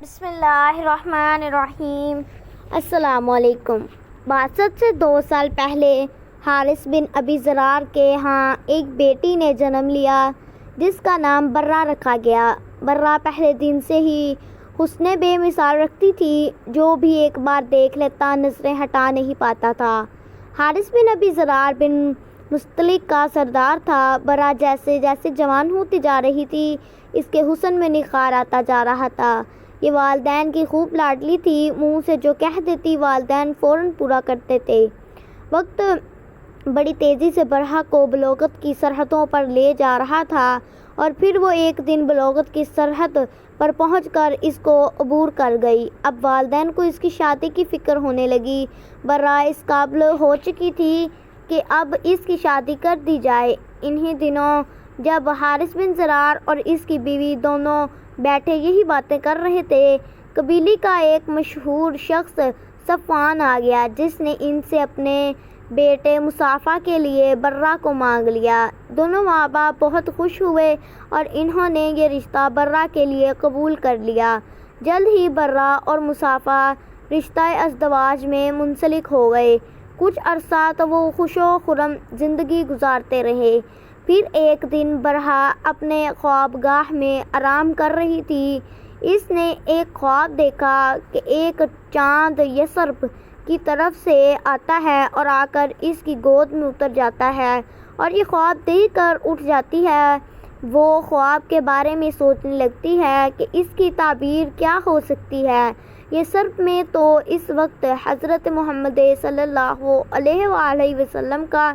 بسم اللہ الرحمن الرحیم۔ السلام علیکم۔ بعثت سے 2 سال پہلے حارث بن ابی زرار کے ہاں ایک بیٹی نے جنم لیا جس کا نام برہ رکھا گیا۔ برہ پہلے دن سے ہی حسن بے مثال رکھتی تھی، جو بھی ایک بار دیکھ لیتا نظریں ہٹا نہیں پاتا تھا۔ حارث بن ابی زرار بن مستلق کا سردار تھا۔ برہ جیسے جیسے جوان ہوتی جا رہی تھی، اس کے حسن میں نکھار آتا جا رہا تھا۔ یہ والدین کی خوب لاڈلی تھی، منہ سے جو کہہ دیتی والدین فوراً پورا کرتے تھے۔ وقت بڑی تیزی سے برہ کو بلوغت کی سرحدوں پر لے جا رہا تھا، اور پھر وہ ایک دن بلوغت کی سرحد پر پہنچ کر اس کو عبور کر گئی۔ اب والدین کو اس کی شادی کی فکر ہونے لگی۔ برہ اس قابل ہو چکی تھی کہ اب اس کی شادی کر دی جائے۔ انہی دنوں جب حارث بن زرار اور اس کی بیوی دونوں بیٹھے یہی باتیں کر رہے تھے، قبیلے کا ایک مشہور شخص صفوان آ گیا، جس نے ان سے اپنے بیٹے مصافہ کے لیے برہ کو مانگ لیا۔ دونوں ماں باپ بہت خوش ہوئے اور انہوں نے یہ رشتہ برہ کے لیے قبول کر لیا۔ جلد ہی برہ اور مصافہ رشتہ ازدواج میں منسلک ہو گئے۔ کچھ عرصہ تو وہ خوش و خرم زندگی گزارتے رہے۔ پھر ایک دن برہ اپنے خواب گاہ میں آرام کر رہی تھی۔ اس نے ایک خواب دیکھا کہ ایک چاند یثرب کی طرف سے آتا ہے اور آ کر اس کی گود میں اتر جاتا ہے، اور یہ خواب دیکھ کر اٹھ جاتی ہے۔ وہ خواب کے بارے میں سوچنے لگتی ہے کہ اس کی تعبیر کیا ہو سکتی ہے۔ یثرب میں تو اس وقت حضرت محمد صلی اللہ علیہ وآلہ وسلم کا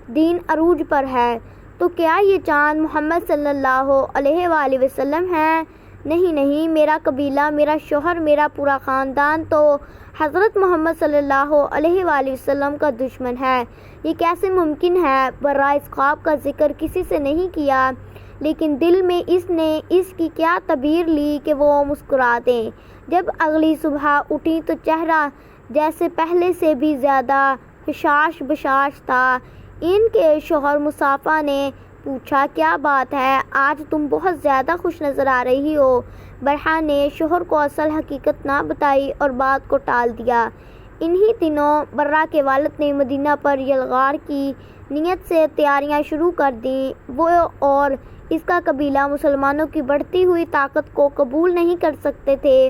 دین عروج پر ہے، تو کیا یہ چاند محمد صلی اللہ علیہ وآلہ وسلم ہے؟ نہیں، میرا قبیلہ، میرا شوہر، میرا پورا خاندان تو حضرت محمد صلی اللہ علیہ وآلہ وسلم کا دشمن ہے۔ یہ کیسے ممکن ہے؟ برہ اس خواب کا ذکر کسی سے نہیں کیا، لیکن دل میں اس نے اس کی کیا تعبیر لی کہ وہ مسکرا دیں۔ جب اگلی صبح اٹھی تو چہرہ جیسے پہلے سے بھی زیادہ حشاش بشاش تھا۔ ان کے شوہر مصافہ نے پوچھا، کیا بات ہے؟ آج تم بہت زیادہ خوش نظر آ رہی ہو۔ برہ نے شوہر کو اصل حقیقت نہ بتائی اور بات کو ٹال دیا۔ انہی دنوں برہ کے والد نے مدینہ پر یلغار کی نیت سے تیاریاں شروع کر دیں۔ وہ اور اس کا قبیلہ مسلمانوں کی بڑھتی ہوئی طاقت کو قبول نہیں کر سکتے تھے۔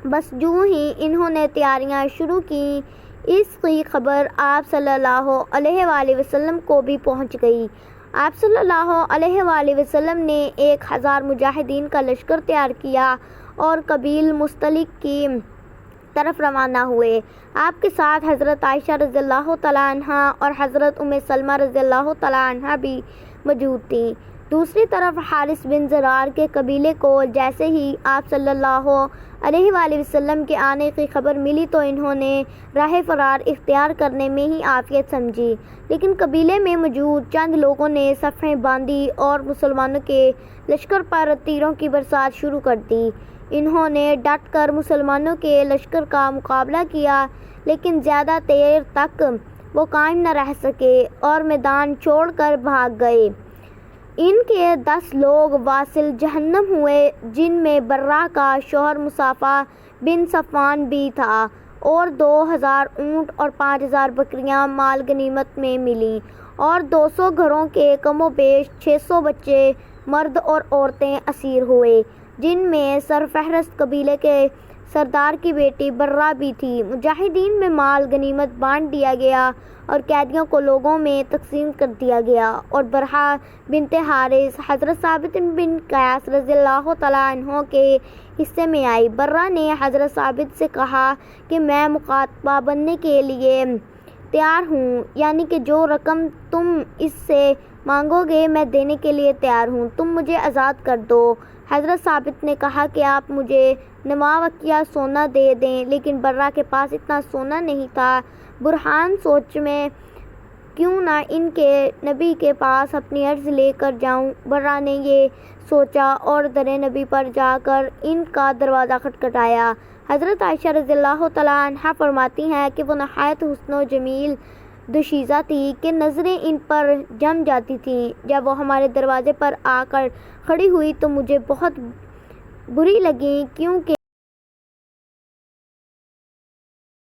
بس جو ہی انہوں نے تیاریاں شروع کیں، اس کی خبر آپ صلی اللہ علیہ وآلہ وسلم کو بھی پہنچ گئی۔ آپ صلی اللہ علیہ وآلہ وسلم نے 1000 مجاہدین کا لشکر تیار کیا اور قبیل مستلق کی طرف روانہ ہوئے۔ آپ کے ساتھ حضرت عائشہ رضی اللہ تعالیٰ عنہا اور حضرت ام سلمہ رضی اللہ تعالیٰ عنہا بھی موجود تھیں۔ دوسری طرف حارث بن زرار کے قبیلے کو جیسے ہی آپ صلی اللہ علیہ وآلہ وسلم کے آنے کی خبر ملی تو انہوں نے راہ فرار اختیار کرنے میں ہی عافیت سمجھی، لیکن قبیلے میں موجود چند لوگوں نے صفیں باندھی اور مسلمانوں کے لشکر پر تیروں کی برسات شروع کر دی۔ انہوں نے ڈٹ کر مسلمانوں کے لشکر کا مقابلہ کیا، لیکن زیادہ دیر تک وہ قائم نہ رہ سکے اور میدان چھوڑ کر بھاگ گئے۔ ان کے 10 لوگ واصل جہنم ہوئے، جن میں برہ کا شوہر مصافہ بن صفوان بھی تھا، اور 2000 اونٹ اور 5000 بکریاں مال غنیمت میں ملیں، اور 200 گھروں کے کم و بیش 600 بچے مرد اور عورتیں اسیر ہوئے، جن میں سرفہرست قبیلے کے سردار کی بیٹی برہ بھی تھی۔ مجاہدین میں مال غنیمت بانٹ دیا گیا اور قیدیوں کو لوگوں میں تقسیم کر دیا گیا، اور برہ بنت حارث حضرت ثابت بن قیس رضی اللہ تعالیٰ عنہ کے حصے میں آئی۔ برہ نے حضرت ثابت سے کہا کہ میں مکاتبہ بننے کے لیے تیار ہوں، یعنی کہ جو رقم تم اس سے مانگو گے میں دینے کے لیے تیار ہوں، تم مجھے آزاد کر دو۔ حضرت ثابت نے کہا کہ آپ مجھے نواوقیہ سونا دے دیں، لیکن برہ کے پاس اتنا سونا نہیں تھا۔ برہان سوچ میں کیوں نہ ان کے نبی کے پاس اپنی عرض لے کر جاؤں۔ برہ نے یہ سوچا اور در نبی پر جا کر ان کا دروازہ کھٹکھٹایا۔ حضرت عائشہ رضی اللہ تعالیٰ عنہا فرماتی ہیں کہ وہ نہایت حسن و جمیل دوشیزہ تھی کہ نظریں ان پر جم جاتی تھیں۔ جب وہ ہمارے دروازے پر آ کر کھڑی ہوئی تو مجھے بہت بری لگیں، کیونکہ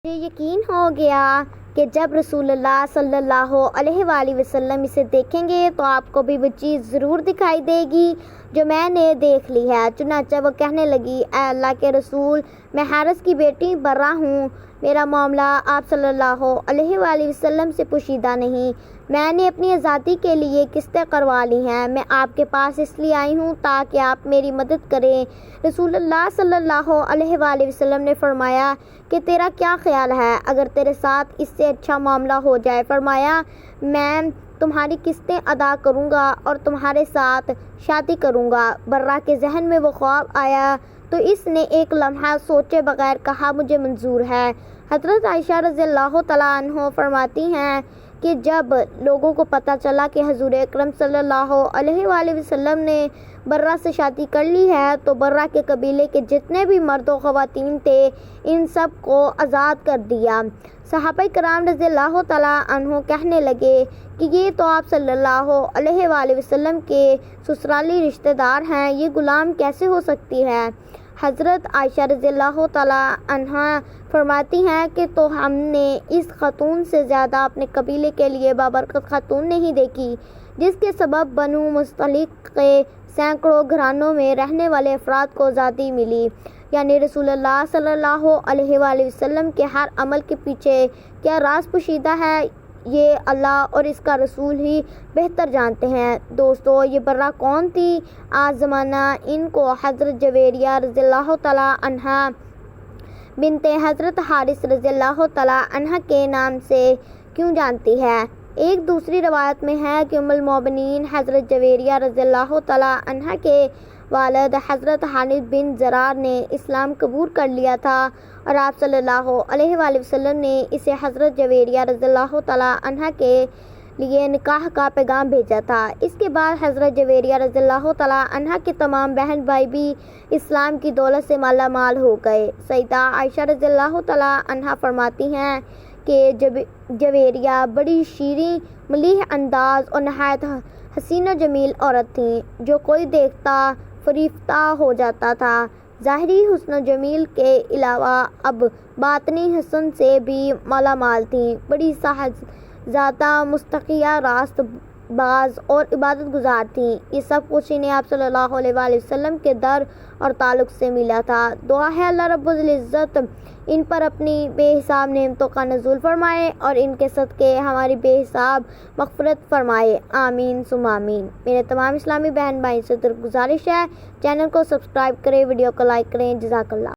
مجھے یقین ہو گیا کہ جب رسول اللہ صلی اللہ علیہ وآلہ وسلم اسے دیکھیں گے تو آپ کو بھی وہ چیز ضرور دکھائی دے گی جو میں نے دیکھ لی ہے۔ چنانچہ وہ کہنے لگی، اے اللہ کے رسول، میں حارث کی بیٹی برہ ہوں، میرا معاملہ آپ صلی اللہ علیہ وآلہ وسلم سے پوشیدہ نہیں، میں نے اپنی آزادی کے لیے قسطیں کروا لی ہیں، میں آپ کے پاس اس لیے آئی ہوں تاکہ آپ میری مدد کریں۔ رسول اللہ صلی اللہ علیہ وآلہ وسلم نے فرمایا کہ تیرا کیا خیال ہے اگر تیرے ساتھ اس سے اچھا معاملہ ہو جائے؟ فرمایا، میں تمہاری قسطیں ادا کروں گا اور تمہارے ساتھ شادی کروں گا۔ برہ کے ذہن میں وہ خواب آیا تو اس نے ایک لمحہ سوچے بغیر کہا، مجھے منظور ہے۔ حضرت عائشہ رضی اللہ تعالیٰ عنہ فرماتی ہیں کہ جب لوگوں کو پتہ چلا کہ حضور اکرم صلی اللہ علیہ وآلہ وسلم نے برہ سے شادی کر لی ہے تو برہ کے قبیلے کے جتنے بھی مرد و خواتین تھے ان سب کو آزاد کر دیا۔ صحابہ کرام رضی اللہ تعالیٰ عنہ کہنے لگے کہ یہ تو آپ صلی اللہ علیہ وآلہ وسلم کے سسرالی رشتہ دار ہیں، یہ غلام کیسے ہو سکتی ہے؟ حضرت عائشہ رضی اللہ تعالیٰ عنہا فرماتی ہیں کہ تو ہم نے اس خاتون سے زیادہ اپنے قبیلے کے لیے بابرکت خاتون نہیں دیکھی، جس کے سبب بنو مستلق کے سینکڑوں گھرانوں میں رہنے والے افراد کو آزادی ملی۔ یعنی رسول اللہ صلی اللہ علیہ وآلہ وسلم کے ہر عمل کے پیچھے کیا راز پوشیدہ ہے، یہ اللہ اور اس کا رسول ہی بہتر جانتے ہیں۔ دوستو، یہ برہ کون تھی؟ آج زمانہ ان کو حضرت جویریہ رضی اللہ تعالیٰ عنہا بنت حضرت حارث رضی اللہ تعالیٰ عنہ کے نام سے کیوں جانتی ہے؟ ایک دوسری روایت میں ہے کہ ام المؤمنین حضرت جویریہ رضی اللہ تعالیٰ عنہ کے والد حضرت خالد بن زرار نے اسلام قبول کر لیا تھا اور آپ صلی اللہ علیہ وآلہ وسلم نے اسے حضرت جویریہ رضی اللہ تعالیٰ عنہ کے لیے نکاح کا پیغام بھیجا تھا۔ اس کے بعد حضرت جویریہ رضی اللہ تعالیٰ عنہ کے تمام بہن بھائی بھی اسلام کی دولت سے مالا مال ہو گئے۔ سیدہ عائشہ رضی اللہ تعالیٰ عنہ فرماتی ہیں کہ جویریہ بڑی شیریں ملیح انداز اور نہایت حسین و جمیل عورت تھیں، جو کوئی دیکھتا فریفتہ ہو جاتا تھا۔ ظاہری حسن و جمیل کے علاوہ اب باطنی حسن سے بھی مالا مال تھیں، بڑی صاحبزادہ، مستقیہ، راست باز اور عبادت گزار تھیں۔ یہ سب کچھ انہیں آپ صلی اللہ علیہ وآلہ وسلم کے در اور تعلق سے ملا تھا۔ دعا ہے اللہ رب العزت ان پر اپنی بے حساب نعمتوں کا نزول فرمائے اور ان کے صدقے ہماری بے حساب مغفرت فرمائے، آمین ثم آمین۔ میرے تمام اسلامی بہن بھائی سے گزارش ہے چینل کو سبسکرائب کریں، ویڈیو کو لائک کریں۔ جزاک اللہ۔